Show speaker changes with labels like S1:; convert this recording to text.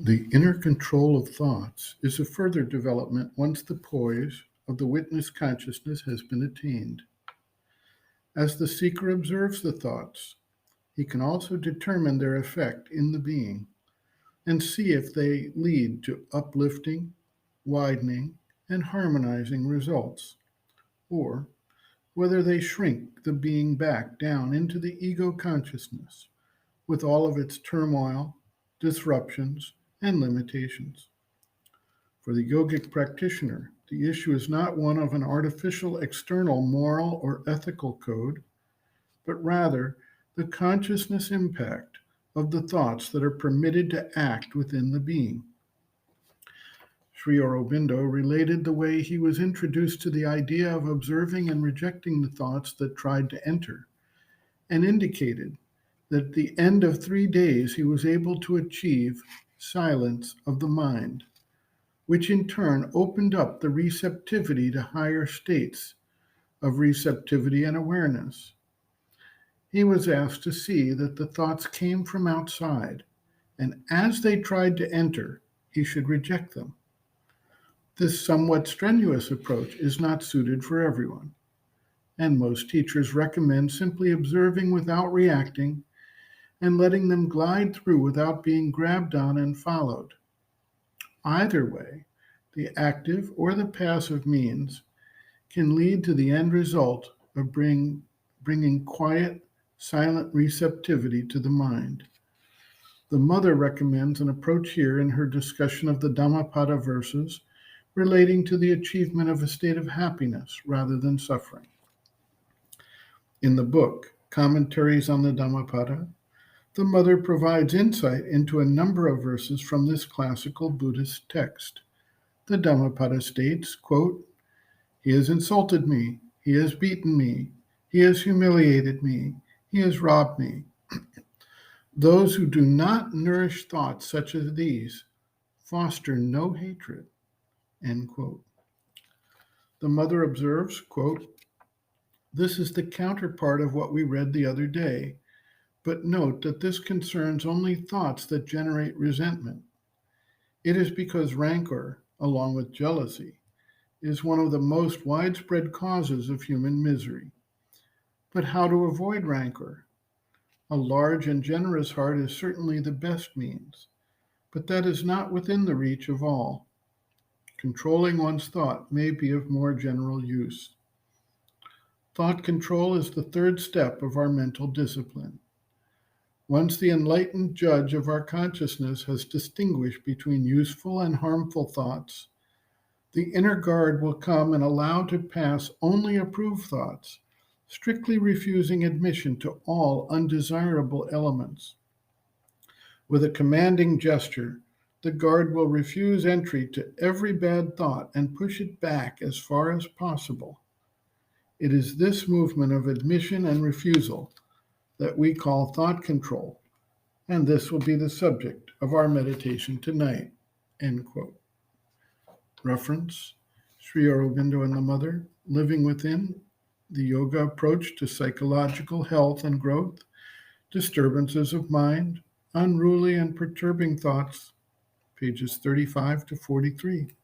S1: The inner control of thoughts is a further development once the poise of the witness consciousness has been attained. As the seeker observes the thoughts, he can also determine their effect in the being and see if they lead to uplifting, widening, and harmonizing results, or whether they shrink the being back down into the ego consciousness with all of its turmoil, disruptions, and limitations. For the yogic practitioner, the issue is not one of an artificial external moral or ethical code, but rather the consciousness impact of the thoughts that are permitted to act within the being. Sri Aurobindo related the way he was introduced to the idea of observing and rejecting the thoughts that tried to enter, and indicated that at the end of 3 days he was able to achieve silence of the mind, which in turn opened up the receptivity to higher states of receptivity and awareness. He was asked to see that the thoughts came from outside, and as they tried to enter, he should reject them. This somewhat strenuous approach is not suited for everyone, and most teachers recommend simply observing without reacting and letting them glide through without being grabbed on and followed. Either way, the active or the passive means can lead to the end result of bringing quiet, silent receptivity to the mind. The mother recommends an approach here in her discussion of the Dhammapada verses relating to the achievement of a state of happiness rather than suffering. In the book, Commentaries on the Dhammapada, the mother provides insight into a number of verses from this classical Buddhist text. The Dhammapada states, quote, "He has insulted me, he has beaten me, he has humiliated me, he has robbed me. Those who do not nourish thoughts such as these foster no hatred," end quote. The mother observes, quote, "This is the counterpart of what we read the other day, but note that this concerns only thoughts that generate resentment. It is because rancor, along with jealousy, is one of the most widespread causes of human misery. But how to avoid rancor? A large and generous heart is certainly the best means, but that is not within the reach of all. Controlling one's thought may be of more general use. Thought control is the third step of our mental discipline. Once the enlightened judge of our consciousness has distinguished between useful and harmful thoughts, the inner guard will come and allow to pass only approved thoughts, strictly refusing admission to all undesirable elements. With a commanding gesture, the guard will refuse entry to every bad thought and push it back as far as possible. It is this movement of admission and refusal that we call thought control, and this will be the subject of our meditation tonight, end quote. Reference, Sri Aurobindo and the Mother, Living Within, the Yoga Approach to Psychological Health and Growth, Disturbances of Mind, Unruly and Perturbing Thoughts, pages 35 to 43.